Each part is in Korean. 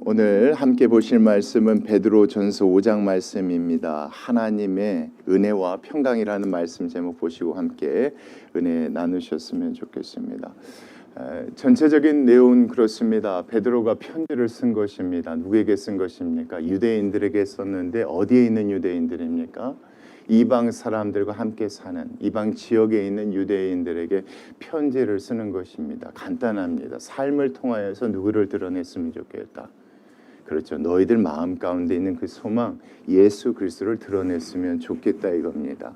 오늘 함께 보실 말씀은 베드로전서 5장 말씀입니다. 하나님의 은혜와 평강이라는 말씀 제목 보시고 함께 은혜 나누셨으면 좋겠습니다. 전체적인 내용은 그렇습니다. 베드로가 편지를 쓴 것입니다. 누구에게 쓴 것입니까? 유대인들에게 썼는데 어디에 있는 유대인들입니까? 이방 사람들과 함께 사는 이방 지역에 있는 유대인들에게 편지를 쓰는 것입니다. 간단합니다. 삶을 통하여서 누구를 드러냈으면 좋겠다. 그렇죠. 너희들 마음 가운데 있는 그 소망 예수 그리스도를 드러냈으면 좋겠다 이겁니다.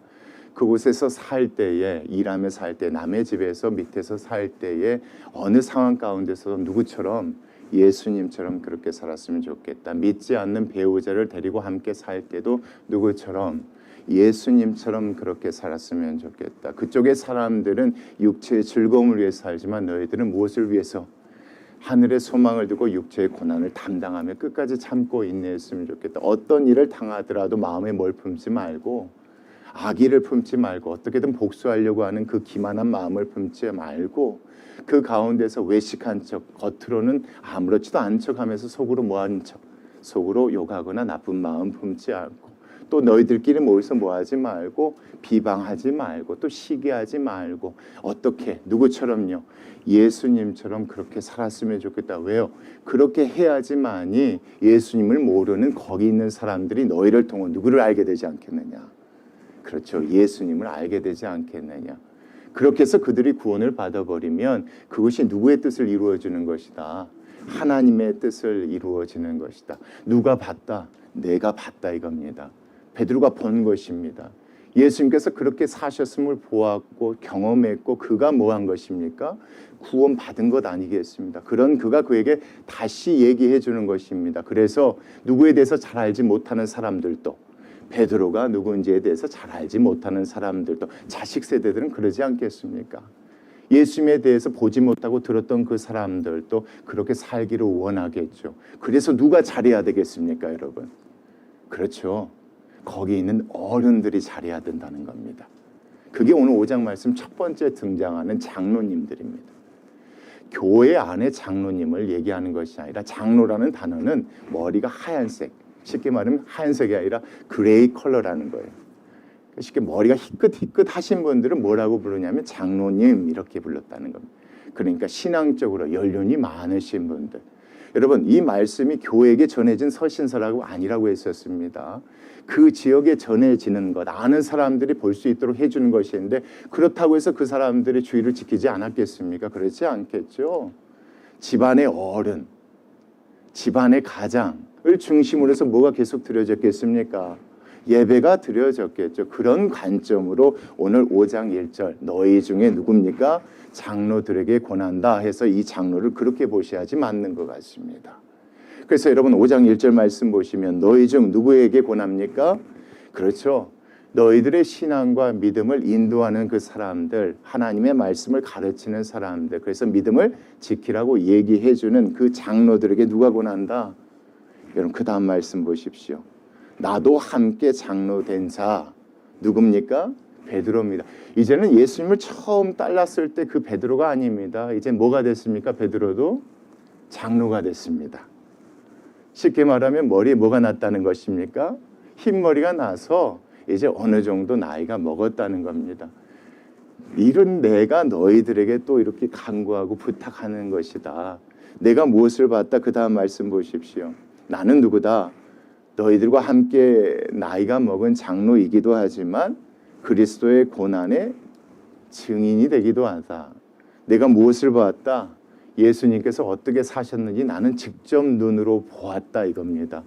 그곳에서 살 때에 일하며 살 때 남의 집에서 밑에서 살 때에 어느 상황 가운데서 누구처럼 예수님처럼 그렇게 살았으면 좋겠다. 믿지 않는 배우자를 데리고 함께 살 때도 누구처럼 예수님처럼 그렇게 살았으면 좋겠다. 그쪽의 사람들은 육체의 즐거움을 위해 살지만 너희들은 무엇을 위해서? 하늘의 소망을 두고 육체의 고난을 담당하며 끝까지 참고 인내했으면 좋겠다. 어떤 일을 당하더라도 마음에 뭘 품지 말고 악의를 품지 말고 어떻게든 복수하려고 하는 그 기만한 마음을 품지 말고 그 가운데서 외식한 척 겉으로는 아무렇지도 않은 척하면서 속으로 뭐하는 척 속으로 욕하거나 나쁜 마음 품지 않고 또 너희들끼리 모여서 뭐하지 말고 비방하지 말고 또 시기하지 말고 어떻게 누구처럼요? 예수님처럼 그렇게 살았으면 좋겠다. 왜요? 그렇게 해야지만이 예수님을 모르는 거기 있는 사람들이 너희를 통해 누구를 알게 되지 않겠느냐. 그렇죠. 예수님을 알게 되지 않겠느냐. 그렇게 해서 그들이 구원을 받아버리면 그것이 누구의 뜻을 이루어주는 것이다. 하나님의 뜻을 이루어지는 것이다. 누가 봤다? 내가 봤다 이겁니다. 베드로가 본 것입니다. 예수님께서 그렇게 사셨음을 보았고 경험했고 그가 뭐한 것입니까? 구원 받은 것 아니겠습니다. 그런 그가 그에게 다시 얘기해 주는 것입니다. 그래서 누구에 대해서 잘 알지 못하는 사람들도 베드로가 누구인지에 대해서 잘 알지 못하는 사람들도 자식 세대들은 그러지 않겠습니까? 예수님에 대해서 보지 못하고 들었던 그 사람들도 그렇게 살기를 원하겠죠. 그래서 누가 잘해야 되겠습니까, 여러분? 그렇죠. 거기 있는 어른들이 잘해야 된다는 겁니다. 그게 오늘 5장 말씀 첫 번째 등장하는 장로님들입니다. 교회 안에 장로님을 얘기하는 것이 아니라 장로라는 단어는 머리가 하얀색, 쉽게 말하면 하얀색이 아니라 그레이 컬러라는 거예요. 쉽게 머리가 희끗희끗하신 분들은 뭐라고 부르냐면 장로님 이렇게 불렀다는 겁니다. 그러니까 신앙적으로 연륜이 많으신 분들. 여러분 이 말씀이 교회에게 전해진 서신서라고 아니라고 했었습니다. 그 지역에 전해지는 것 아는 사람들이 볼 수 있도록 해주는 것인데 그렇다고 해서 그 사람들의 주의를 지키지 않았겠습니까? 그렇지 않겠죠. 집안의 어른, 집안의 가장을 중심으로 해서 뭐가 계속 드려졌겠습니까? 예배가 드려졌겠죠. 그런 관점으로 오늘 5장 1절 너희 중에 누굽니까? 장로들에게 권한다 해서 이 장로를 그렇게 보셔야지 맞는 것 같습니다. 그래서 여러분 5장 1절 말씀 보시면 너희 중 누구에게 권합니까? 그렇죠. 너희들의 신앙과 믿음을 인도하는 그 사람들, 하나님의 말씀을 가르치는 사람들, 그래서 믿음을 지키라고 얘기해 주는 그 장로들에게 누가 권한다? 여러분 그 다음 말씀 보십시오. 나도 함께 장로 된 자 누굽니까? 베드로입니다. 이제는 예수님을 처음 따랐을 때 그 베드로가 아닙니다. 이제 뭐가 됐습니까? 베드로도 장로가 됐습니다. 쉽게 말하면 머리에 뭐가 났다는 것입니까? 흰머리가 나서 이제 어느 정도 나이가 먹었다는 겁니다. 이런 내가 너희들에게 또 이렇게 간구하고 부탁하는 것이다. 내가 무엇을 봤다? 그 다음 말씀 보십시오. 나는 누구다? 너희들과 함께 나이가 먹은 장로이기도 하지만 그리스도의 고난의 증인이 되기도 하다. 내가 무엇을 보았다? 예수님께서 어떻게 사셨는지 나는 직접 눈으로 보았다 이겁니다.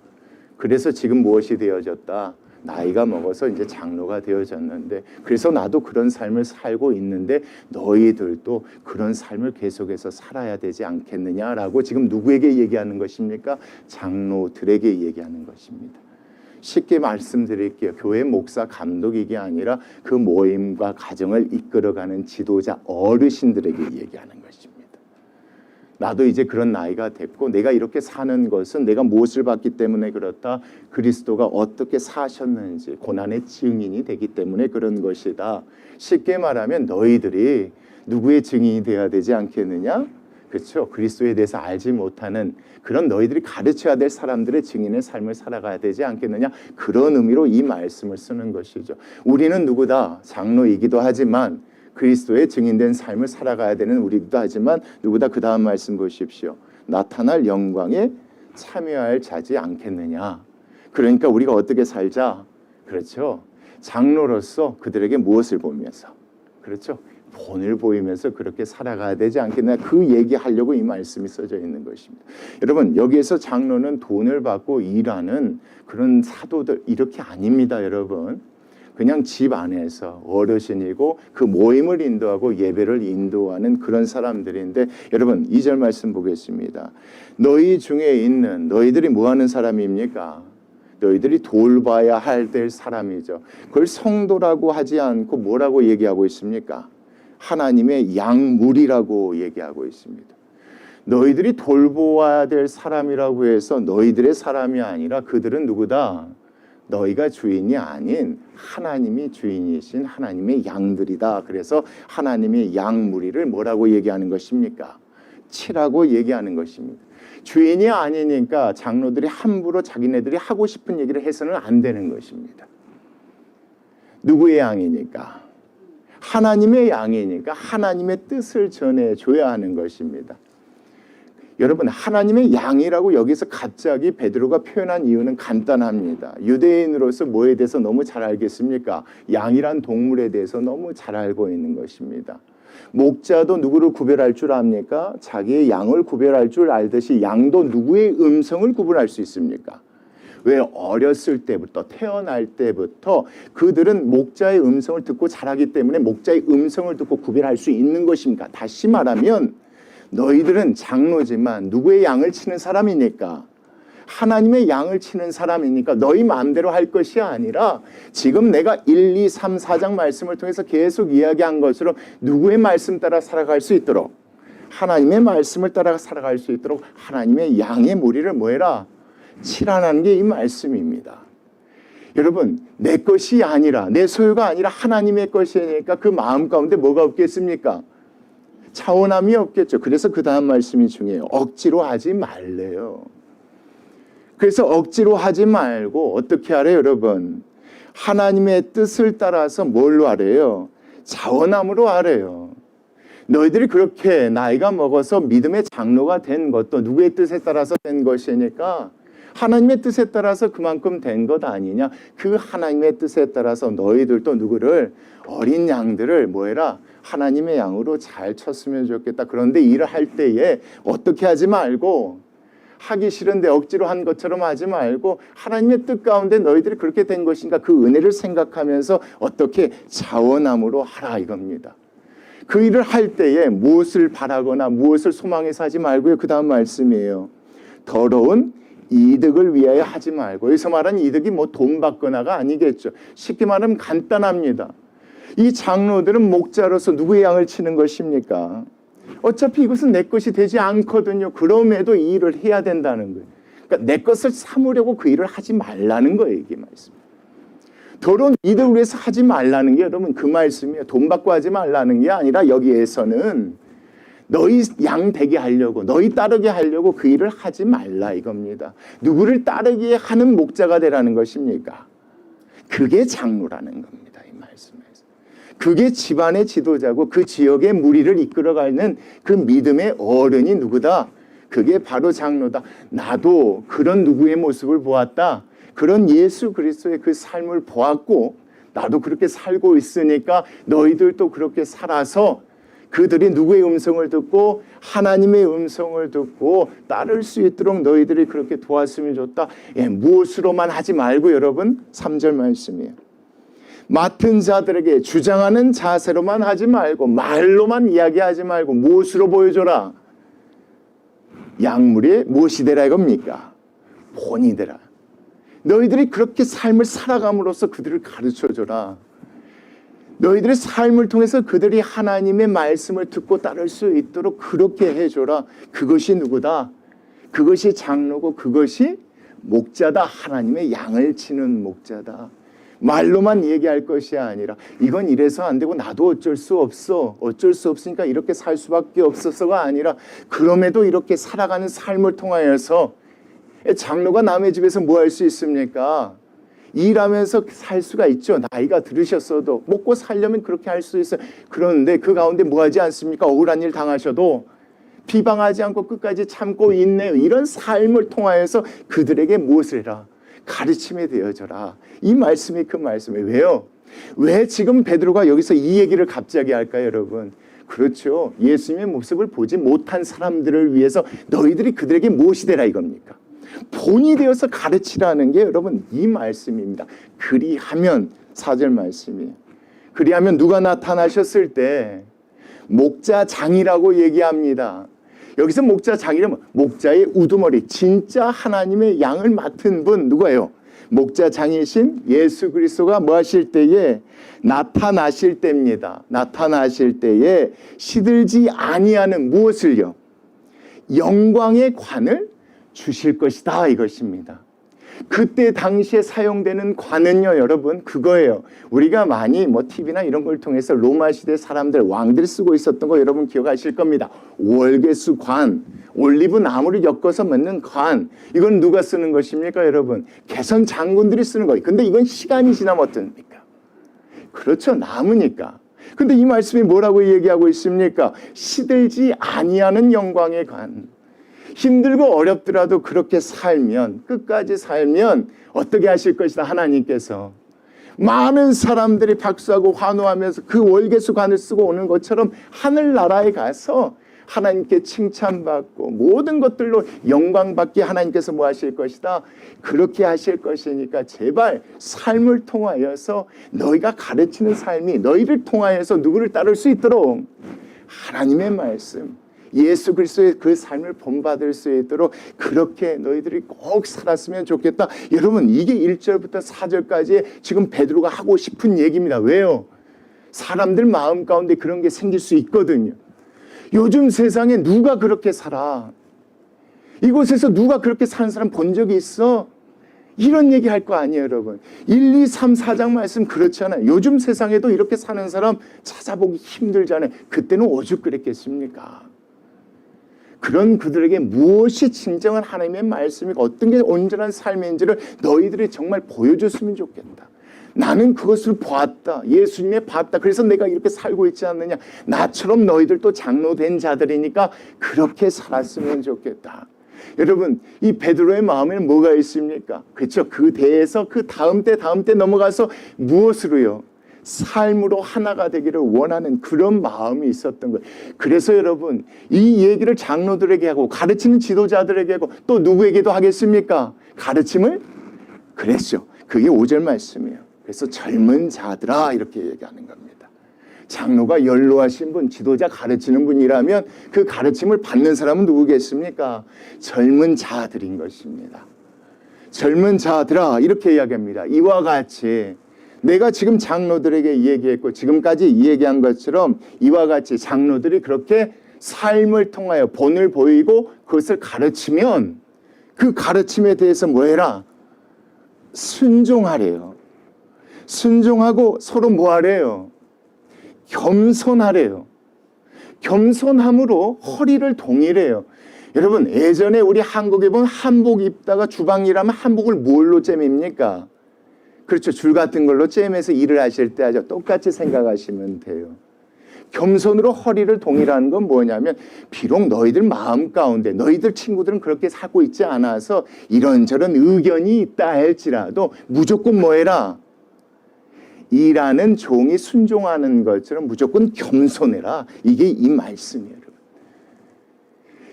그래서 지금 무엇이 되어졌다? 나이가 먹어서 이제 장로가 되어졌는데 그래서 나도 그런 삶을 살고 있는데 너희들도 그런 삶을 계속해서 살아야 되지 않겠느냐라고 지금 누구에게 얘기하는 것입니까? 장로들에게 얘기하는 것입니다. 쉽게 말씀드릴게요. 교회 목사 감독이 아니라 그 모임과 가정을 이끌어가는 지도자 어르신들에게 얘기하는 것입니다. 나도 이제 그런 나이가 됐고 내가 이렇게 사는 것은 내가 무엇을 봤기 때문에 그렇다. 그리스도가 어떻게 사셨는지 고난의 증인이 되기 때문에 그런 것이다. 쉽게 말하면 너희들이 누구의 증인이 되어야 되지 않겠느냐? 그렇죠? 그리스도에 대해서 알지 못하는 그런 너희들이 가르쳐야 될 사람들의 증인의 삶을 살아가야 되지 않겠느냐? 그런 의미로 이 말씀을 쓰는 것이죠. 우리는 누구다? 장로이기도 하지만 그리스도의 증인된 삶을 살아가야 되는 우리도 하지만 누구다? 그 다음 말씀 보십시오. 나타날 영광에 참여할 자지 않겠느냐? 그러니까 우리가 어떻게 살자? 그렇죠? 장로로서 그들에게 무엇을 보면서, 그렇죠? 본을 보이면서 그렇게 살아가야 되지 않겠나, 그 얘기하려고 이 말씀이 써져 있는 것입니다. 여러분, 여기에서 장로는 돈을 받고 일하는 그런 사도들 이렇게 아닙니다. 여러분, 그냥 집 안에서 어르신이고 그 모임을 인도하고 예배를 인도하는 그런 사람들인데, 여러분 2절 말씀 보겠습니다. 너희 중에 있는, 너희들이 뭐 하는 사람입니까? 너희들이 돌봐야 할 될 사람이죠. 그걸 성도라고 하지 않고 뭐라고 얘기하고 있습니까? 하나님의 양물이라고 얘기하고 있습니다. 너희들이 돌보아야 될 사람이라고 해서 너희들의 사람이 아니라 그들은 누구다? 너희가 주인이 아닌 하나님이 주인이신 하나님의 양들이다. 그래서 하나님의 양무리를 뭐라고 얘기하는 것입니까? 치라고 얘기하는 것입니다. 주인이 아니니까 장로들이 함부로 자기네들이 하고 싶은 얘기를 해서는 안 되는 것입니다. 누구의 양이니까? 하나님의 양이니까 하나님의 뜻을 전해줘야 하는 것입니다. 여러분, 하나님의 양이라고 여기서 갑자기 베드로가 표현한 이유는 간단합니다. 유대인으로서 뭐에 대해서 너무 잘 알겠습니까? 양이란 동물에 대해서 너무 잘 알고 있는 것입니다. 목자도 누구를 구별할 줄 압니까? 자기의 양을 구별할 줄 알듯이 양도 누구의 음성을 구분할 수 있습니까? 왜 어렸을 때부터, 태어날 때부터 그들은 목자의 음성을 듣고 자라기 때문에 목자의 음성을 듣고 구별할 수 있는 것입니까? 다시 말하면 너희들은 장로지만 누구의 양을 치는 사람이니까? 하나님의 양을 치는 사람이니까 너희 마음대로 할 것이 아니라 지금 내가 1, 2, 3, 4장 말씀을 통해서 계속 이야기한 것처럼 누구의 말씀 따라 살아갈 수 있도록, 하나님의 말씀을 따라 살아갈 수 있도록 하나님의 양의 무리를 뭐해라? 치라는 게 이 말씀입니다. 여러분, 내 것이 아니라, 내 소유가 아니라 하나님의 것이니까 그 마음 가운데 뭐가 없겠습니까? 차원함이 없겠죠. 그래서 그 다음 말씀이 중요해요. 억지로 하지 말래요. 그래서 억지로 하지 말고 어떻게 하래요, 여러분? 하나님의 뜻을 따라서 뭘로 하래요? 자원함으로 하래요. 너희들이 그렇게 나이가 먹어서 믿음의 장로가 된 것도 누구의 뜻에 따라서 된 것이니까 하나님의 뜻에 따라서 그만큼 된 것 아니냐? 그 하나님의 뜻에 따라서 너희들도 누구를, 어린 양들을 뭐해라? 하나님의 양으로 잘 쳤으면 좋겠다. 그런데 일을 할 때에 어떻게 하지 말고, 하기 싫은데 억지로 한 것처럼 하지 말고 하나님의 뜻 가운데 너희들이 그렇게 된 것인가, 그 은혜를 생각하면서 어떻게 자원함으로 하라 이겁니다. 그 일을 할 때에 무엇을 바라거나 무엇을 소망해서 하지 말고요. 그 다음 말씀이에요. 더러운 이득을 위하여 하지 말고. 여기서 말하는 이득이 뭐 돈 받거나가 아니겠죠. 쉽게 말하면 간단합니다. 이 장로들은 목자로서 누구의 양을 치는 것입니까? 어차피 이것은 내 것이 되지 않거든요. 그럼에도 이 일을 해야 된다는 거예요. 그러니까 내 것을 삼으려고 그 일을 하지 말라는 거예요. 이게 말씀. 더러운 이득을 위해서 하지 말라는 게 여러분 그 말씀이에요. 돈 받고 하지 말라는 게 아니라 여기에서는 너희 양 되게 하려고, 너희 따르게 하려고 그 일을 하지 말라 이겁니다. 누구를 따르게 하는 목자가 되라는 것입니까? 그게 장로라는 겁니다. 이 말씀에서. 그게 집안의 지도자고 그 지역의 무리를 이끌어가는 그 믿음의 어른이 누구다? 그게 바로 장로다. 나도 그런 누구의 모습을 보았다. 그런 예수 그리스도의 그 삶을 보았고 나도 그렇게 살고 있으니까 너희들도 그렇게 살아서 그들이 누구의 음성을 듣고 하나님의 음성을 듣고 따를 수 있도록 너희들이 그렇게 도왔으면 좋다. 예, 무엇으로만 하지 말고 여러분 3절 말씀이에요. 맡은 자들에게 주장하는 자세로만 하지 말고 말로만 이야기하지 말고 무엇으로 보여줘라? 양물이 무엇이 되라 이겁니까? 본이 되라. 너희들이 그렇게 삶을 살아감으로써 그들을 가르쳐줘라. 너희들의 삶을 통해서 그들이 하나님의 말씀을 듣고 따를 수 있도록 그렇게 해줘라. 그것이 누구다? 그것이 장로고 그것이 목자다. 하나님의 양을 치는 목자다. 말로만 얘기할 것이 아니라 이건 이래서 안 되고 나도 어쩔 수 없어. 어쩔 수 없으니까 이렇게 살 수밖에 없어서가 아니라 그럼에도 이렇게 살아가는 삶을 통하여서 장로가 남의 집에서 뭐 할 수 있습니까? 일하면서 살 수가 있죠. 나이가 들으셨어도 먹고 살려면 그렇게 할 수 있어요. 그런데 그 가운데 뭐 하지 않습니까? 억울한 일 당하셔도 비방하지 않고 끝까지 참고 있네요. 이런 삶을 통하여서 그들에게 무엇을 해라? 가르침이 되어져라. 이 말씀이 그 말씀이에요. 왜요? 왜 지금 베드로가 여기서 이 얘기를 갑자기 할까요, 여러분? 그렇죠. 예수님의 모습을 보지 못한 사람들을 위해서 너희들이 그들에게 무엇이 되라 이겁니까? 본이 되어서 가르치라는 게 여러분 이 말씀입니다. 그리하면 4절 말씀이에요. 그리하면 누가 나타나셨을 때 목자장이라고 얘기합니다. 여기서 목자장이라면 목자의 우두머리, 진짜 하나님의 양을 맡은 분 누구예요? 목자장이신 예수 그리스도가 뭐 하실 때에 나타나실 때입니다. 나타나실 때에 시들지 아니하는 무엇을요? 영광의 관을 주실 것이다 이것입니다. 그때 당시에 사용되는 관은요 여러분 그거예요. 우리가 많이 뭐 TV나 이런 걸 통해서 로마 시대 사람들 왕들이 쓰고 있었던 거 여러분 기억하실 겁니다. 월계수 관, 올리브 나무를 엮어서 맺는 관. 이건 누가 쓰는 것입니까 여러분? 개선 장군들이 쓰는 거예요. 근데 이건 시간이 지나면 어떻습니까? 그렇죠. 남으니까. 근데 이 말씀이 뭐라고 얘기하고 있습니까? 시들지 아니하는 영광의 관. 힘들고 어렵더라도 그렇게 살면 끝까지 살면 어떻게 하실 것이다 하나님께서 많은 사람들이 박수하고 환호하면서 그 월계수관을 쓰고 오는 것처럼 하늘나라에 가서 하나님께 칭찬받고 모든 것들로 영광받게 하나님께서 뭐 하실 것이다 그렇게 하실 것이니까 제발 삶을 통하여서 너희가 가르치는 삶이 너희를 통하여서 누구를 따를 수 있도록 하나님의 말씀 예수 그리스도의 그 삶을 본받을 수 있도록 그렇게 너희들이 꼭 살았으면 좋겠다. 여러분 이게 1절부터 4절까지 지금 베드로가 하고 싶은 얘기입니다. 왜요? 사람들 마음 가운데 그런 게 생길 수 있거든요. 요즘 세상에 누가 그렇게 살아? 이곳에서 누가 그렇게 사는 사람 본 적이 있어? 이런 얘기 할 거 아니에요 여러분. 1, 2, 3, 4장 말씀 그렇잖아요. 요즘 세상에도 이렇게 사는 사람 찾아보기 힘들잖아요. 그때는 오죽 그랬겠습니까? 그런 그들에게 무엇이 진정한 하나님의 말씀이고 어떤 게 온전한 삶인지를 너희들이 정말 보여줬으면 좋겠다. 나는 그것을 보았다. 예수님의 봤다. 그래서 내가 이렇게 살고 있지 않느냐. 나처럼 너희들도 장로된 자들이니까 그렇게 살았으면 좋겠다. 여러분 이 베드로의 마음에는 뭐가 있습니까? 그렇죠. 그 대에서 그 다음 때 넘어가서 무엇으로요? 삶으로 하나가 되기를 원하는 그런 마음이 있었던 거예요. 그래서 여러분 이 얘기를 장로들에게 하고 가르치는 지도자들에게 하고 또 누구에게도 하겠습니까? 가르침을 그랬죠. 그게 5절 말씀이에요. 그래서 젊은 자들아 이렇게 얘기하는 겁니다. 장로가 연로하신 분, 지도자 가르치는 분이라면 그 가르침을 받는 사람은 누구겠습니까? 젊은 자들인 것입니다. 젊은 자들아 이렇게 이야기합니다. 이와 같이 내가 지금 장로들에게 얘기했고 지금까지 얘기한 것처럼 이와 같이 장로들이 그렇게 삶을 통하여 본을 보이고 그것을 가르치면 그 가르침에 대해서 뭐 해라? 순종하래요. 순종하고 서로 뭐 하래요? 겸손하래요. 겸손함으로 허리를 동이래요. 여러분 예전에 우리 한국에 보면 한복 입다가 주방 일하면 한복을 뭘로 잼입니까? 그렇죠. 줄 같은 걸로 잼해서 일을 하실 때 아주 똑같이 생각하시면 돼요. 겸손으로 허리를 동이라는 건 뭐냐면 비록 너희들 마음 가운데 너희들 친구들은 그렇게 살고 있지 않아서 이런저런 의견이 있다 할지라도 무조건 뭐 해라? 일하는 종이 순종하는 것처럼 무조건 겸손해라. 이게 이 말씀이에요.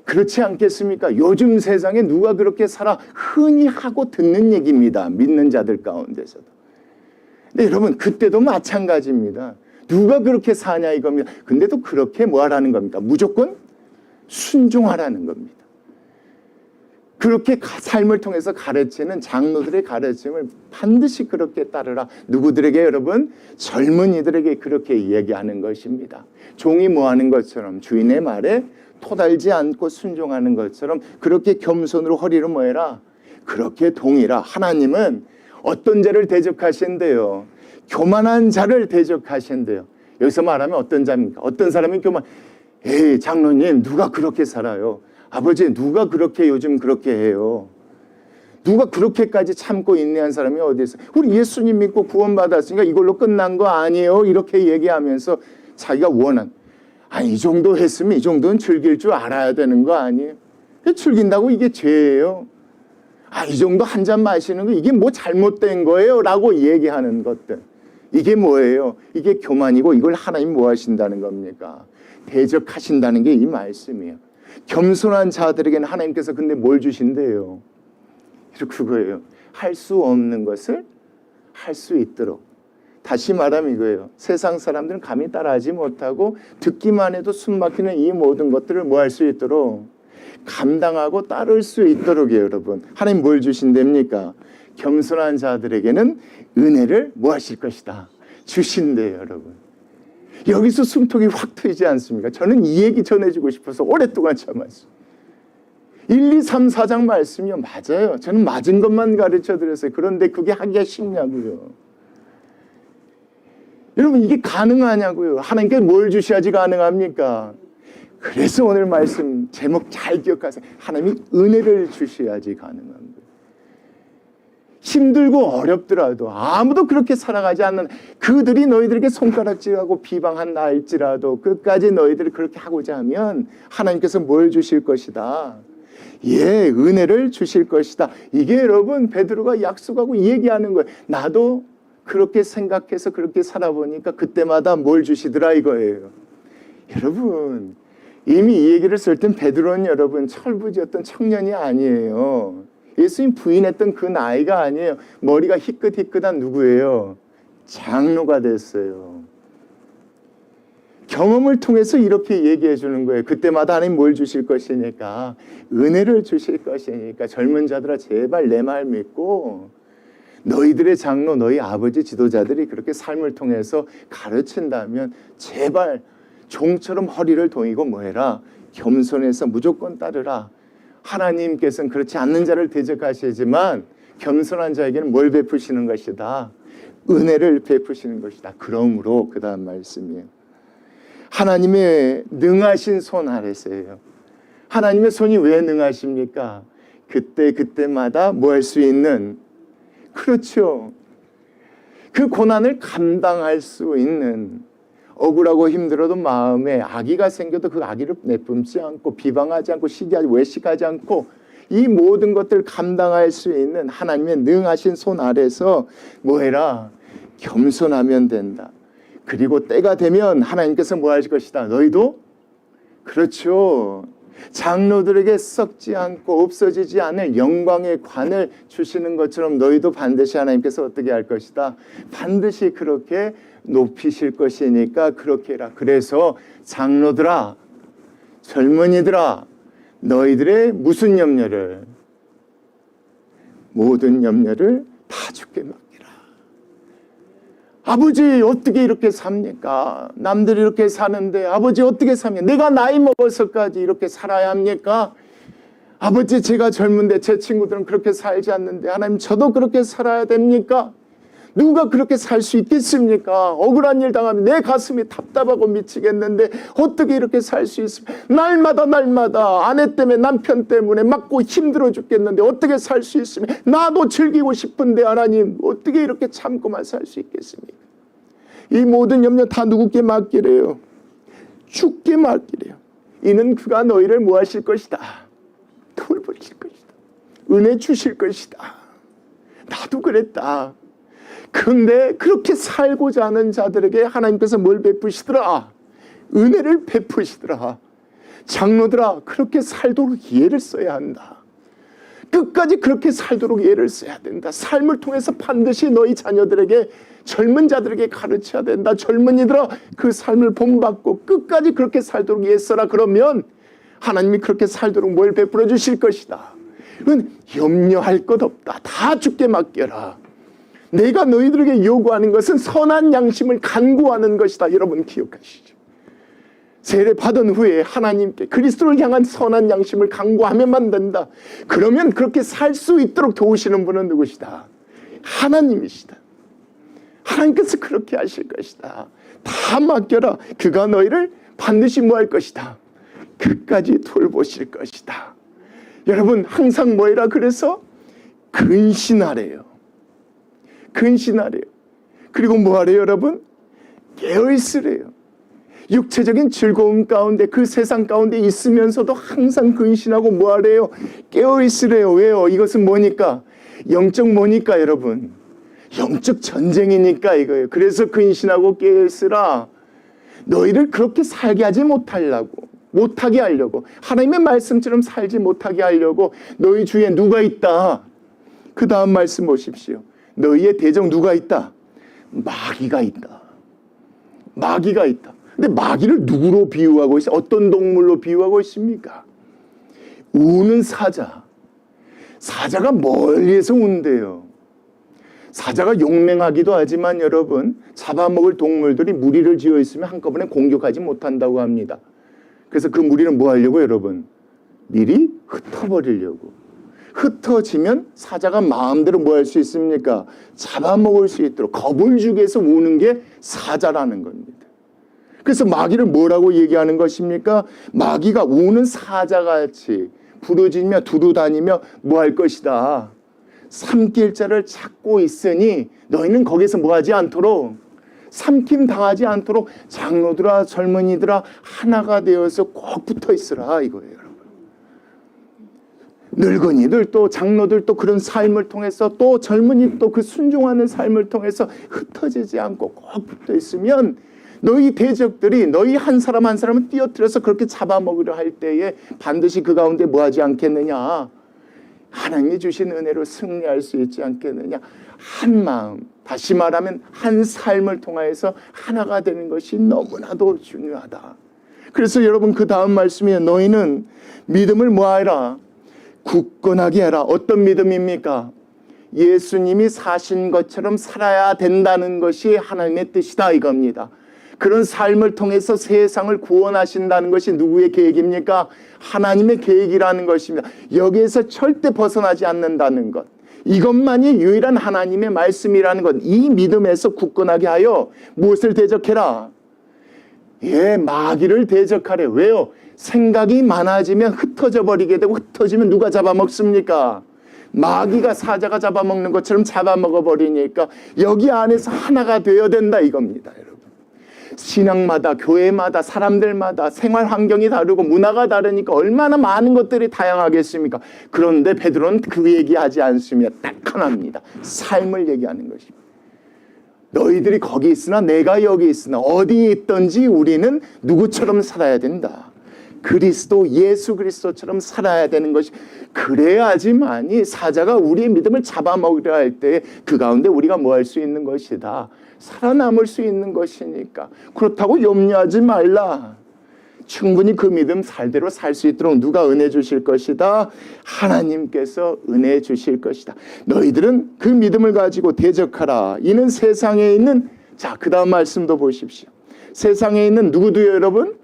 그렇지 않겠습니까? 요즘 세상에 누가 그렇게 살아? 흔히 하고 듣는 얘기입니다. 믿는 자들 가운데서도. 근데 여러분 그때도 마찬가지입니다. 누가 그렇게 사냐 이겁니다. 근데도 그렇게 뭐 하라는 겁니까? 무조건 순종하라는 겁니다. 그렇게 삶을 통해서 가르치는 장로들의 가르침을 반드시 그렇게 따르라. 누구들에게 여러분? 젊은이들에게 그렇게 얘기하는 것입니다. 종이 뭐 하는 것처럼 주인의 말에 토달지 않고 순종하는 것처럼 그렇게 겸손으로 허리를 뭐해라? 그렇게 동이라. 하나님은 어떤 자를 대적하신대요? 교만한 자를 대적하신대요. 여기서 말하면 어떤 자입니까? 어떤 사람이 에이, 장로님, 누가 그렇게 살아요? 아버지, 누가 그렇게 요즘 그렇게 해요? 누가 그렇게까지 참고 인내한 사람이 어디 있어요? 우리 예수님 믿고 구원받았으니까 이걸로 끝난 거 아니에요? 이렇게 얘기하면서 자기가 이 정도 했으면 이 정도는 즐길 줄 알아야 되는 거 아니에요? 즐긴다고 이게 죄예요? 이 정도 한 잔 마시는 거 이게 뭐 잘못된 거예요? 라고 얘기하는 것들. 이게 뭐예요? 이게 교만이고 이걸 하나님 뭐 하신다는 겁니까? 대적하신다는 게 이 말씀이에요. 겸손한 자들에게는 하나님께서 근데 뭘 주신대요? 그거예요. 할 수 없는 것을 할 수 있도록. 다시 말하면 이거예요. 세상 사람들은 감히 따라하지 못하고 듣기만 해도 숨 막히는 이 모든 것들을 뭐 할 수 있도록 감당하고 따를 수 있도록이에요, 여러분. 하나님 뭘 주신답니까? 겸손한 자들에게는 은혜를 뭐 하실 것이다? 주신대요, 여러분. 여기서 숨통이 확 트이지 않습니까? 저는 이 얘기 전해주고 싶어서 오랫동안 참았어요. 1, 2, 3, 4장 말씀이요. 맞아요. 저는 맞은 것만 가르쳐 드렸어요. 그런데 그게 하기가 쉽냐고요. 여러분, 이게 가능하냐고요. 하나님께 뭘 주셔야지 가능합니까? 그래서 오늘 말씀 제목 잘 기억하세요. 하나님이 은혜를 주셔야지 가능한 거예요. 힘들고 어렵더라도 아무도 그렇게 살아가지 않는 그들이 너희들에게 손가락질하고 비방한다 할지라도 끝까지 너희들이 그렇게 하고자 하면 하나님께서 뭘 주실 것이다? 예, 은혜를 주실 것이다. 이게 여러분 베드로가 약속하고 얘기하는 거예요. 나도 그렇게 생각해서 그렇게 살아보니까 그때마다 뭘 주시더라 이거예요. 여러분 이미 이 얘기를 쓸 땐 베드로는 여러분 철부지였던 청년이 아니에요. 예수님 부인했던 그 나이가 아니에요. 머리가 희끗희끗한 누구예요? 장로가 됐어요. 경험을 통해서 이렇게 얘기해 주는 거예요. 그때마다 하나님 뭘 주실 것이니까 은혜를 주실 것이니까 젊은 자들아 제발 내 말 믿고 너희들의 장로 너희 아버지 지도자들이 그렇게 삶을 통해서 가르친다면 제발 종처럼 허리를 동이고 뭐해라? 겸손해서 무조건 따르라. 하나님께서는 그렇지 않는 자를 대적하시지만 겸손한 자에게는 뭘 베푸시는 것이다? 은혜를 베푸시는 것이다. 그러므로 그 다음 말씀이에요. 하나님의 능하신 손 아래서예요. 하나님의 손이 왜 능하십니까? 그때마다 뭐 할 수 있는, 그렇죠. 그 고난을 감당할 수 있는, 억울하고 힘들어도 마음에 악의가 생겨도 그 악의를 내뿜지 않고 비방하지 않고 시기하지 외식하지 않고 이 모든 것들을 감당할 수 있는 하나님의 능하신 손 아래서 뭐 해라? 겸손하면 된다. 그리고 때가 되면 하나님께서 뭐 하실 것이다. 너희도 그렇죠. 장로들에게 썩지 않고 없어지지 않을 영광의 관을 주시는 것처럼 너희도 반드시 하나님께서 어떻게 할 것이다. 반드시 그렇게 높이실 것이니까 그렇게 해라. 그래서 장로들아, 젊은이들아, 너희들의 무슨 염려를, 모든 염려를 다 주께 맡기라. 아버지 어떻게 이렇게 삽니까? 남들이 이렇게 사는데 아버지 어떻게 삽니까? 내가 나이 먹어서까지 이렇게 살아야 합니까? 아버지 제가 젊은데 제 친구들은 그렇게 살지 않는데 하나님 저도 그렇게 살아야 됩니까? 누가 그렇게 살 수 있겠습니까? 억울한 일 당하면 내 가슴이 답답하고 미치겠는데 어떻게 이렇게 살 수 있습니까? 날마다 아내 때문에 남편 때문에 맞고 힘들어 죽겠는데 어떻게 살 수 있습니까? 나도 즐기고 싶은데 하나님 어떻게 이렇게 참고만 살 수 있겠습니까? 이 모든 염려 다 누구께 맡기래요? 주께 맡기래요. 이는 그가 너희를 뭐 하실 것이다? 돌보실 것이다. 은혜 주실 것이다. 나도 그랬다. 그런데 그렇게 살고자 하는 자들에게 하나님께서 뭘 베푸시더라? 은혜를 베푸시더라. 장로들아 그렇게 살도록 예를 써야 한다. 끝까지 그렇게 살도록 예를 써야 된다. 삶을 통해서 반드시 너희 자녀들에게 젊은 자들에게 가르쳐야 된다. 젊은이들아 그 삶을 본받고 끝까지 그렇게 살도록 예 써라. 그러면 하나님이 그렇게 살도록 뭘 베풀어 주실 것이다. 염려할 것 없다. 다 주께 맡겨라. 내가 너희들에게 요구하는 것은 선한 양심을 간구하는 것이다. 여러분 기억하시죠? 세례 받은 후에 하나님께 그리스도를 향한 선한 양심을 간구하면만 된다. 그러면 그렇게 살 수 있도록 도우시는 분은 누구시다? 하나님이시다. 하나님께서 그렇게 하실 것이다. 다 맡겨라. 그가 너희를 반드시 뭐 할 것이다. 끝까지 돌보실 것이다. 여러분 항상 뭐해라 그래서 근신하래요. 근신하래요. 그리고 뭐하래요 여러분? 깨어있으래요. 육체적인 즐거움 가운데 그 세상 가운데 있으면서도 항상 근신하고 뭐하래요? 깨어있으래요. 왜요? 이것은 뭐니까? 영적 뭐니까 여러분? 영적 전쟁이니까 이거예요. 그래서 근신하고 깨어있으라. 너희를 그렇게 살게 하지 못하게 하려고 하나님의 말씀처럼 살지 못하게 하려고 너희 주위에 누가 있다? 그 다음 말씀 보십시오. 너희의 대적 누가 있다? 마귀가 있다. 마귀가 있다. 근데 마귀를 누구로 비유하고 있어요? 어떤 동물로 비유하고 있습니까? 우는 사자. 사자가 멀리에서 운대요. 사자가 용맹하기도 하지만 여러분 잡아먹을 동물들이 무리를 지어 있으면 한꺼번에 공격하지 못한다고 합니다. 그래서 그 무리는 뭐 하려고 여러분? 미리 흩어버리려고. 흩어지면 사자가 마음대로 뭐 할 수 있습니까? 잡아먹을 수 있도록 겁을 주기 위해서 우는 게 사자라는 겁니다. 그래서 마귀를 뭐라고 얘기하는 것입니까? 마귀가 우는 사자같이 부르짖으며 두루다니며 뭐 할 것이다. 삼킬 자를 찾고 있으니 너희는 거기서 뭐 하지 않도록 삼킴 당하지 않도록 장로들아 젊은이들아 하나가 되어서 꼭 붙어 있으라 이거예요. 여러분. 늙은이들 또 장로들 또 그런 삶을 통해서 또 젊은이 또 그 순종하는 삶을 통해서 흩어지지 않고 꼭 붙어 있으면 너희 대적들이 너희 한 사람 한 사람을 띄어뜨려서 그렇게 잡아먹으려 할 때에 반드시 그 가운데 뭐 하지 않겠느냐. 하나님이 주신 은혜로 승리할 수 있지 않겠느냐. 한 마음, 다시 말하면 한 삶을 통하여서 하나가 되는 것이 너무나도 중요하다. 그래서 여러분 그 다음 말씀이에요. 너희는 믿음을 뭐하라? 굳건하게 해라. 어떤 믿음입니까? 예수님이 사신 것처럼 살아야 된다는 것이 하나님의 뜻이다 이겁니다. 그런 삶을 통해서 세상을 구원하신다는 것이 누구의 계획입니까? 하나님의 계획이라는 것입니다. 여기에서 절대 벗어나지 않는다는 것. 이것만이 유일한 하나님의 말씀이라는 것. 이 믿음에서 굳건하게 하여 무엇을 대적해라? 마귀를 대적하래. 왜요? 생각이 많아지면 흩어져 버리게 되고 흩어지면 누가 잡아먹습니까? 마귀가 사자가 잡아먹는 것처럼 잡아먹어 버리니까 여기 안에서 하나가 되어야 된다 이겁니다. 여러분. 신앙마다 교회마다 사람들마다 생활 환경이 다르고 문화가 다르니까 얼마나 많은 것들이 다양하겠습니까? 그런데 베드로는 그 얘기하지 않습니다. 딱 하나입니다. 삶을 얘기하는 것입니다. 너희들이 거기 있으나 내가 여기 있으나 어디에 있든지 우리는 누구처럼 살아야 된다. 그리스도 예수 그리스도처럼 살아야 되는 것이 그래야지만이 사자가 우리의 믿음을 잡아먹으려 할 때 그 가운데 우리가 뭐 할 수 있는 것이다. 살아남을 수 있는 것이니까. 그렇다고 염려하지 말라. 충분히 그 믿음 살대로 살 수 있도록 누가 은혜 주실 것이다. 하나님께서 은혜 주실 것이다. 너희들은 그 믿음을 가지고 대적하라. 이는 세상에 있는 그 다음 말씀도 보십시오. 세상에 있는 누구도요 여러분?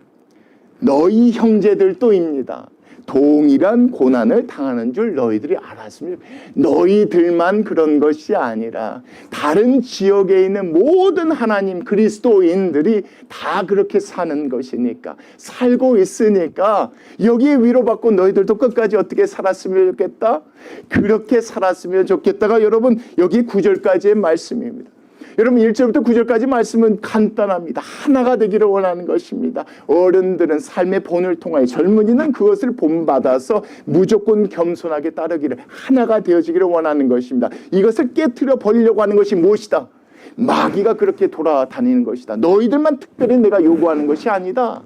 너희 형제들도입니다. 동일한 고난을 당하는 줄 너희들이 알았습니다. 너희들만 그런 것이 아니라 다른 지역에 있는 모든 하나님 그리스도인들이 다 그렇게 사는 것이니까 살고 있으니까 여기에 위로받고 너희들도 끝까지 어떻게 살았으면 좋겠다? 그렇게 살았으면 좋겠다가 여러분 여기 9절까지의 말씀입니다. 여러분 1절부터 9절까지 말씀은 간단합니다. 하나가 되기를 원하는 것입니다. 어른들은 삶의 본을 통하여 젊은이는 그것을 본받아서 무조건 겸손하게 따르기를 하나가 되어지기를 원하는 것입니다. 이것을 깨트려 버리려고 하는 것이 무엇이다? 마귀가 그렇게 돌아다니는 것이다. 너희들만 특별히 내가 요구하는 것이 아니다.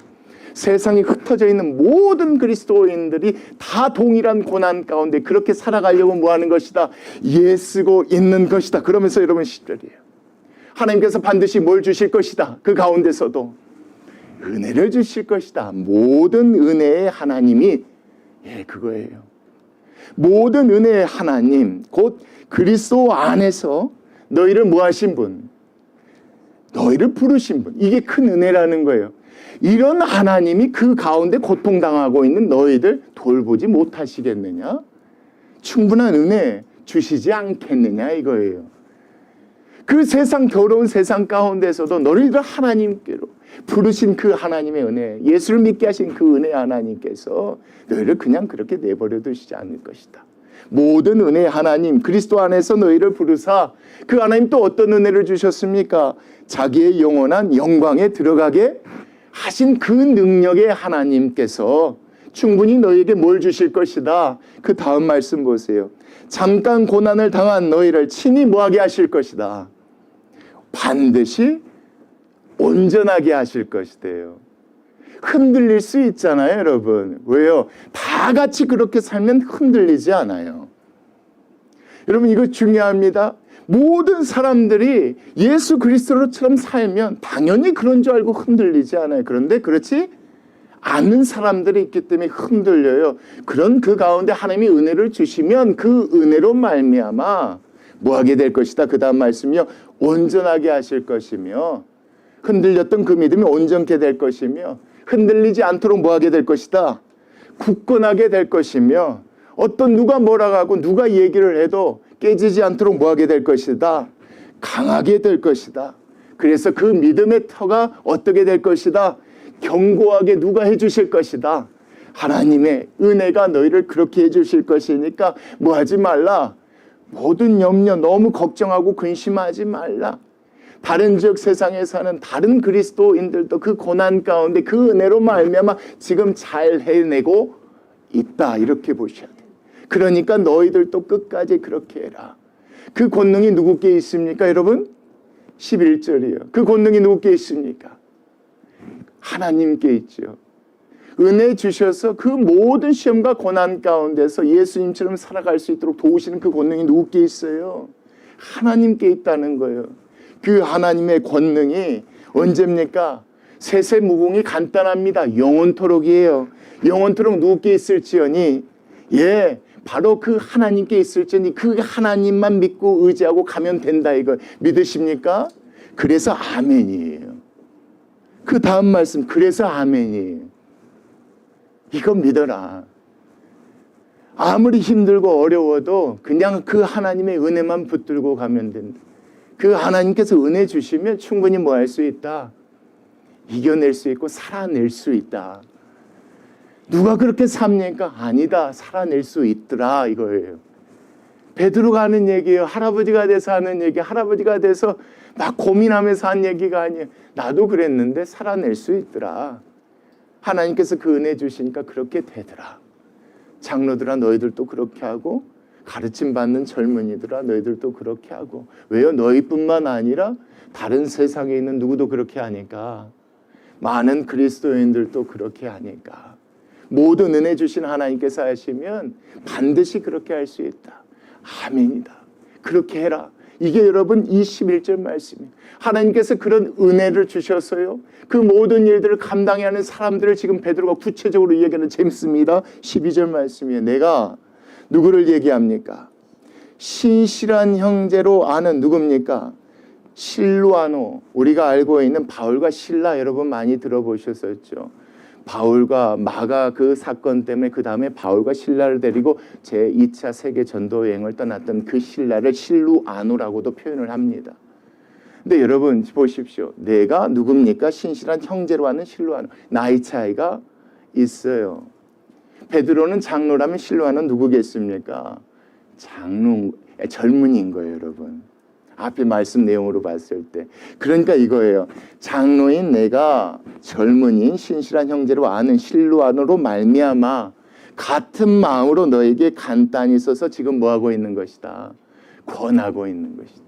세상에 흩어져 있는 모든 그리스도인들이 다 동일한 고난 가운데 그렇게 살아가려고 뭐하는 것이다? 애쓰고 있는 것이다. 그러면서 여러분 10절이에요. 하나님께서 반드시 뭘 주실 것이다. 그 가운데서도 은혜를 주실 것이다. 모든 은혜의 하나님이 그거예요. 모든 은혜의 하나님 곧 그리스도 안에서 너희를 뭐 하신 분? 너희를 부르신 분. 이게 큰 은혜라는 거예요. 이런 하나님이 그 가운데 고통당하고 있는 너희들 돌보지 못하시겠느냐? 충분한 은혜 주시지 않겠느냐 이거예요. 그 세상 더러운 세상 가운데서도 너희들 하나님께로 부르신 그 하나님의 은혜, 예수를 믿게 하신 그 은혜 하나님께서 너희를 그냥 그렇게 내버려 두시지 않을 것이다. 모든 은혜 하나님 그리스도 안에서 너희를 부르사 그 하나님 또 어떤 은혜를 주셨습니까? 자기의 영원한 영광에 들어가게 하신 그 능력의 하나님께서 충분히 너희에게 뭘 주실 것이다. 그 다음 말씀 보세요. 잠깐 고난을 당한 너희를 친히 뭐하게 하실 것이다. 반드시 온전하게 하실 것이대요. 흔들릴 수 있잖아요, 여러분. 왜요? 다 같이 그렇게 살면 흔들리지 않아요. 여러분, 이거 중요합니다. 모든 사람들이 예수 그리스도처럼 살면 당연히 그런 줄 알고 흔들리지 않아요. 그런데 그렇지 않은 사람들이 있기 때문에 흔들려요. 그런 그 가운데 하나님이 은혜를 주시면 그 은혜로 말미암아 뭐하게 될 것이다. 그 다음 말씀이요. 온전하게 하실 것이며 흔들렸던 그 믿음이 온전케 될 것이며 흔들리지 않도록 뭐하게 될 것이다. 굳건하게 될 것이며 어떤 누가 뭐라고 하고 누가 얘기를 해도 깨지지 않도록 뭐하게 될 것이다. 강하게 될 것이다. 그래서 그 믿음의 터가 어떻게 될 것이다. 견고하게 누가 해주실 것이다. 하나님의 은혜가 너희를 그렇게 해주실 것이니까 뭐하지 말라. 모든 염려 너무 걱정하고 근심하지 말라. 다른 지역 세상에 사는 다른 그리스도인들도 그 고난 가운데 그 은혜로 말미암아 지금 잘 해내고 있다. 이렇게 보셔야 돼요. 그러니까 너희들도 끝까지 그렇게 해라. 그 권능이 누구께 있습니까, 여러분? 11절이요. 그 권능이 누구께 있습니까? 하나님께 있죠. 은혜 주셔서 그 모든 시험과 고난 가운데서 예수님처럼 살아갈 수 있도록 도우시는 그 권능이 누구께 있어요? 하나님께 있다는 거예요. 그 하나님의 권능이 언제입니까? 세세무궁이 간단합니다. 영원토록이에요. 영원토록 누구께 있을지어니 바로 그 하나님께 있을지니 그 하나님만 믿고 의지하고 가면 된다. 이거 믿으십니까? 그래서 아멘이에요. 그 다음 말씀 그래서 아멘이에요. 이거 믿어라. 아무리 힘들고 어려워도 그냥 그 하나님의 은혜만 붙들고 가면 된다. 그 하나님께서 은혜 주시면 충분히 뭐 할 수 있다. 이겨낼 수 있고 살아낼 수 있다. 누가 그렇게 삽니까? 아니다. 살아낼 수 있더라 이거예요. 베드로가 하는 얘기예요. 할아버지가 돼서 하는 얘기. 할아버지가 돼서 막 고민하면서 한 얘기가 아니에요. 나도 그랬는데 살아낼 수 있더라. 하나님께서 그 은혜 주시니까 그렇게 되더라. 장로들아 너희들도 그렇게 하고 가르침 받는 젊은이들아 너희들도 그렇게 하고. 왜요? 너희뿐만 아니라 다른 세상에 있는 누구도 그렇게 하니까. 많은 그리스도인들도 그렇게 하니까. 모든 은혜 주신 하나님께서 하시면 반드시 그렇게 할 수 있다. 아멘이다. 그렇게 해라. 이게 여러분 21절 말씀이에요. 하나님께서 그런 은혜를 주셔서요. 그 모든 일들을 감당해야 하는 사람들을 지금 베드로가 구체적으로 얘기하는 재밌습니다. 12절 말씀이에요. 내가 누구를 얘기합니까? 신실한 형제로 아는 누굽니까? 실루아노. 우리가 알고 있는 바울과 실라 여러분 많이 들어보셨었죠. 바울과 마가 그 사건 때문에 그 다음에 바울과 실라를 데리고 제2차 세계 전도 여행을 떠났던 그 실라를 실루아노라고도 표현을 합니다. 근데 여러분 보십시오. 내가 누굽니까? 신실한 형제로 하는 실루아노. 나이 차이가 있어요. 베드로는 장로라면 실루아노는 누구겠습니까? 젊은이인 거예요, 여러분. 앞에 말씀 내용으로 봤을 때. 그러니까 이거예요. 장로인 내가 젊은이인 신실한 형제로 아는 실루아노로 말미암아 같은 마음으로 너에게 간단히 써서 지금 뭐하고 있는 것이다. 권하고 있는 것이다.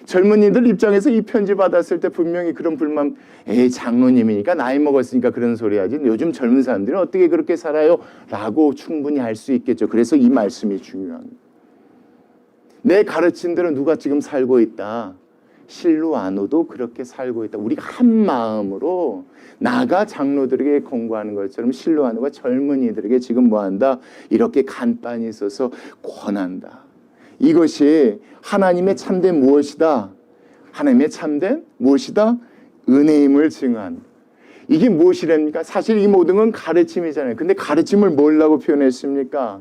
젊은이들 입장에서 이 편지 받았을 때 분명히 그런 불만, 장로님이니까 나이 먹었으니까 그런 소리 하지. 요즘 젊은 사람들은 어떻게 그렇게 살아요? 라고 충분히 할 수 있겠죠. 그래서 이 말씀이 중요합니다. 내 가르친 대로 누가 지금 살고 있다. 실루아노도 그렇게 살고 있다. 우리가 한 마음으로 나가 장로들에게 공부하는 것처럼 실루아노가 젊은이들에게 지금 뭐한다? 이렇게 간단히 써서 권한다. 이것이 하나님의 참된 무엇이다? 하나님의 참된 무엇이다? 은혜임을 증언한다. 이게 무엇이랍니까? 사실 이 모든 건 가르침이잖아요. 근데 가르침을 뭐라고 표현했습니까?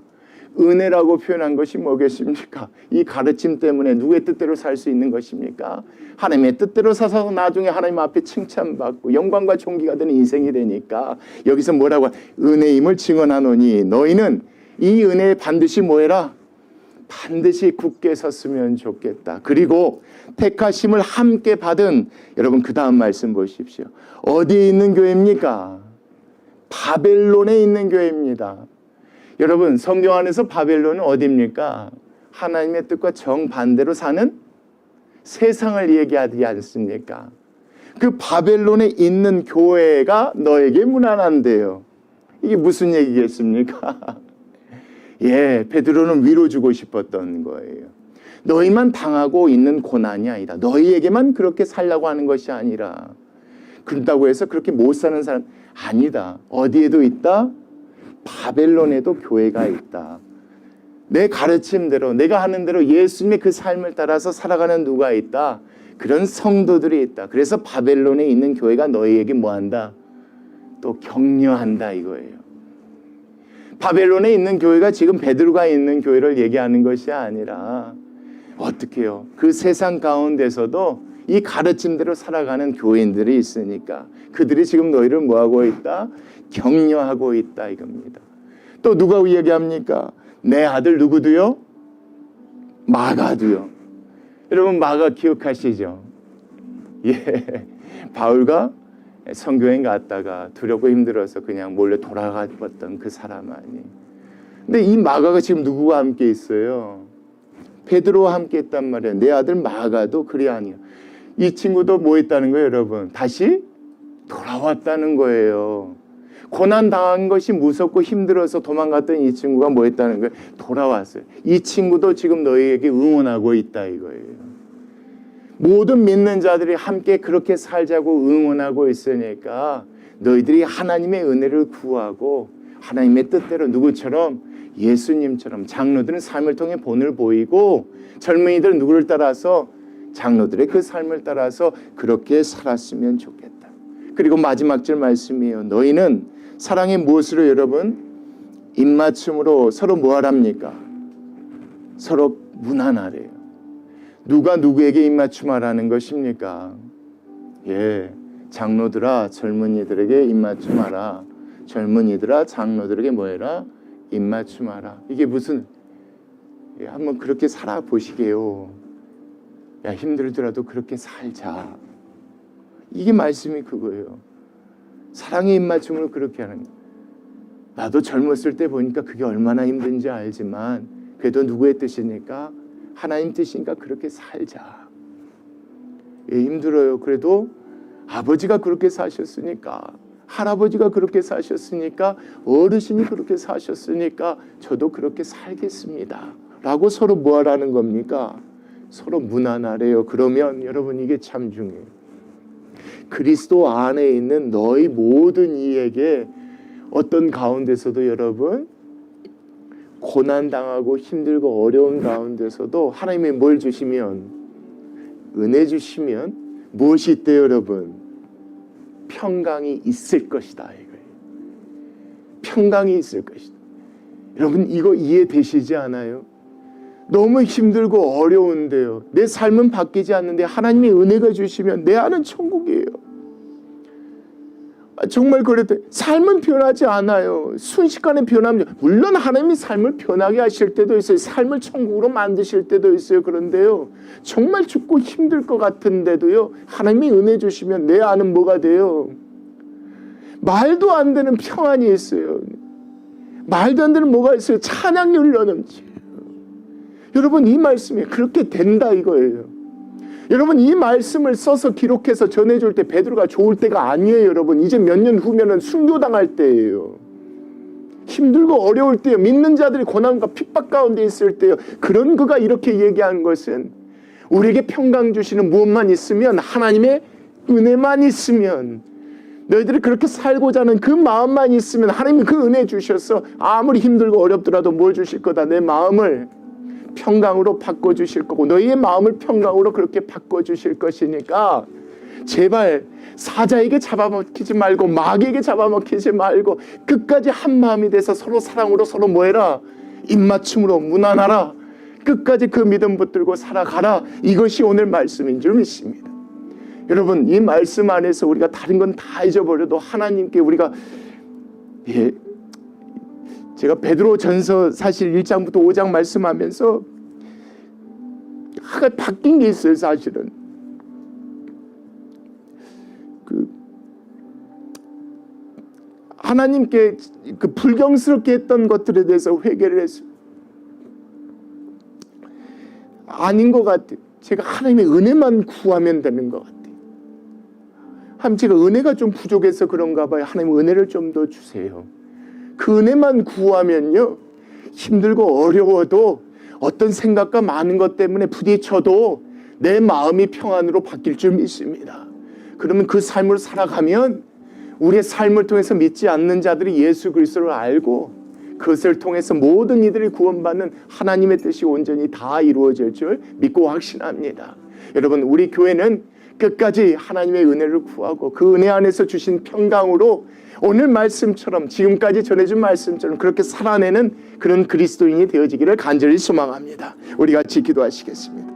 은혜라고 표현한 것이 뭐겠습니까? 이 가르침 때문에 누구의 뜻대로 살 수 있는 것입니까? 하나님의 뜻대로 사서 나중에 하나님 앞에 칭찬받고 영광과 존귀가 되는 인생이 되니까 여기서 뭐라고 은혜임을 증언하노니 너희는 이 은혜에 반드시 뭐해라? 반드시 굳게 섰으면 좋겠다. 그리고 택하심을 함께 받은 여러분 그 다음 말씀 보십시오. 어디에 있는 교회입니까? 바벨론에 있는 교회입니다. 여러분 성경 안에서 바벨론은 어디입니까? 하나님의 뜻과 정반대로 사는 세상을 얘기하지 않습니까? 그 바벨론에 있는 교회가 너에게 무난한데요. 이게 무슨 얘기겠습니까? 예, 베드로는 위로 주고 싶었던 거예요. 너희만 당하고 있는 고난이 아니다. 너희에게만 그렇게 살라고 하는 것이 아니라 그런다고 해서 그렇게 못 사는 사람 아니다. 어디에도 있다? 바벨론에도 교회가 있다. 내 가르침대로 내가 하는 대로 예수님의 그 삶을 따라서 살아가는 누가 있다? 그런 성도들이 있다. 그래서 바벨론에 있는 교회가 너희에게 뭐한다? 또 격려한다 이거예요. 바벨론에 있는 교회가 지금 베드로가 있는 교회를 얘기하는 것이 아니라 어떻게 해요? 그 세상 가운데서도 이 가르침대로 살아가는 교인들이 있으니까 그들이 지금 너희를 뭐하고 있다? 격려하고 있다 이겁니다. 또 누가 얘기합니까? 내 아들 누구도요? 마가도요. 여러분 마가 기억하시죠? 예, 바울과 선교행 갔다가 두렵고 힘들어서 그냥 몰래 돌아갔던 그 사람 아니. 근데 이 마가가 지금 누구와 함께 있어요? 베드로와 함께 있단 말이에요. 내 아들 마가도 그리 아니야. 이 친구도 뭐 했다는 거예요, 여러분? 다시 돌아왔다는 거예요. 고난 당한 것이 무섭고 힘들어서 도망갔던 이 친구가 뭐 했다는 거예요? 돌아왔어요. 이 친구도 지금 너희에게 응원하고 있다 이거예요. 모든 믿는 자들이 함께 그렇게 살자고 응원하고 있으니까 너희들이 하나님의 은혜를 구하고 하나님의 뜻대로 누구처럼 예수님처럼 장로들은 삶을 통해 본을 보이고 젊은이들은 누구를 따라서 장로들의 그 삶을 따라서 그렇게 살았으면 좋겠다. 그리고 마지막 절 말씀이에요. 너희는 사랑의 무엇으로 여러분? 입맞춤으로 서로 뭐하랍니까? 서로 무난하래요. 누가 누구에게 입맞춤하라는 것입니까? 예, 장로들아 젊은이들에게 입맞춤하라. 젊은이들아 장로들에게 뭐해라? 입맞춤하라. 이게 무슨 한번 그렇게 살아보시게요. 야 힘들더라도 그렇게 살자. 이게 말씀이 그거예요. 사랑의 입맞춤을 그렇게 하는 거예요. 나도 젊었을 때 보니까 그게 얼마나 힘든지 알지만 그래도 누구의 뜻이니까? 하나님 뜻이니까 그렇게 살자. 예, 힘들어요. 그래도 아버지가 그렇게 사셨으니까 할아버지가 그렇게 사셨으니까 어르신이 그렇게 사셨으니까 저도 그렇게 살겠습니다. 라고 서로 뭐 하라는 겁니까? 서로 무난하래요. 그러면 여러분 이게 참 중요해요. 그리스도 안에 있는 너희 모든 이에게 어떤 가운데서도 여러분 고난당하고 힘들고 어려운 가운데서도 하나님이 뭘 주시면 은혜 주시면 무엇이 있대요 여러분? 평강이 있을 것이다 이거예요. 평강이 있을 것이다. 여러분 이거 이해되시지 않아요? 너무 힘들고 어려운데요. 내 삶은 바뀌지 않는데 하나님의 은혜가 주시면 내 안은 천국이에요. 정말 그랬대. 삶은 변하지 않아요. 순식간에 변합니다. 물론 하나님이 삶을 변하게 하실 때도 있어요. 삶을 천국으로 만드실 때도 있어요. 그런데요. 정말 죽고 힘들 것 같은데도요. 하나님이 은혜 주시면 내 안은 뭐가 돼요? 말도 안 되는 평안이 있어요. 말도 안 되는 뭐가 있어요? 찬양이 흘러넘쳐요. 여러분 이 말씀이 그렇게 된다 이거예요. 여러분 이 말씀을 써서 기록해서 전해줄 때 베드로가 좋을 때가 아니에요. 여러분 이제 몇 년 후면은 순교당할 때예요. 힘들고 어려울 때요. 믿는 자들이 고난과 핍박 가운데 있을 때요. 그런 그가 이렇게 얘기한 것은 우리에게 평강 주시는 무엇만 있으면 하나님의 은혜만 있으면 너희들이 그렇게 살고자 하는 그 마음만 있으면 하나님이 그 은혜 주셔서 아무리 힘들고 어렵더라도 뭘 주실 거다. 내 마음을 평강으로 바꿔주실 거고 너희의 마음을 평강으로 그렇게 바꿔주실 것이니까 제발 사자에게 잡아먹히지 말고 마귀에게 잡아먹히지 말고 끝까지 한 마음이 돼서 서로 사랑으로 서로 뭐해라? 입맞춤으로 무난하라. 끝까지 그 믿음 붙들고 살아가라. 이것이 오늘 말씀인 줄 믿습니다. 여러분, 이 말씀 안에서 우리가 다른 건 다 잊어버려도 하나님께 우리가 제가 베드로전서 사실 1장부터 5장 말씀하면서 하나 바뀐 게 있어요. 사실은 하나님께 그 불경스럽게 했던 것들에 대해서 회개를 했어요. 아닌 것 같아요. 제가 하나님의 은혜만 구하면 되는 것 같아요. 하나님, 제가 은혜가 좀 부족해서 그런가 봐요. 하나님, 은혜를 좀 더 주세요. 그 은혜만 구하면요, 힘들고 어려워도 어떤 생각과 많은 것 때문에 부딪혀도 내 마음이 평안으로 바뀔 줄 믿습니다. 그러면 그 삶을 살아가면 우리의 삶을 통해서 믿지 않는 자들이 예수 그리스도를 알고 그것을 통해서 모든 이들이 구원받는 하나님의 뜻이 온전히 다 이루어질 줄 믿고 확신합니다. 여러분, 우리 교회는 끝까지 하나님의 은혜를 구하고 그 은혜 안에서 주신 평강으로 오늘 말씀처럼, 지금까지 전해준 말씀처럼 그렇게 살아내는 그런 그리스도인이 되어지기를 간절히 소망합니다. 우리 같이 기도하시겠습니다.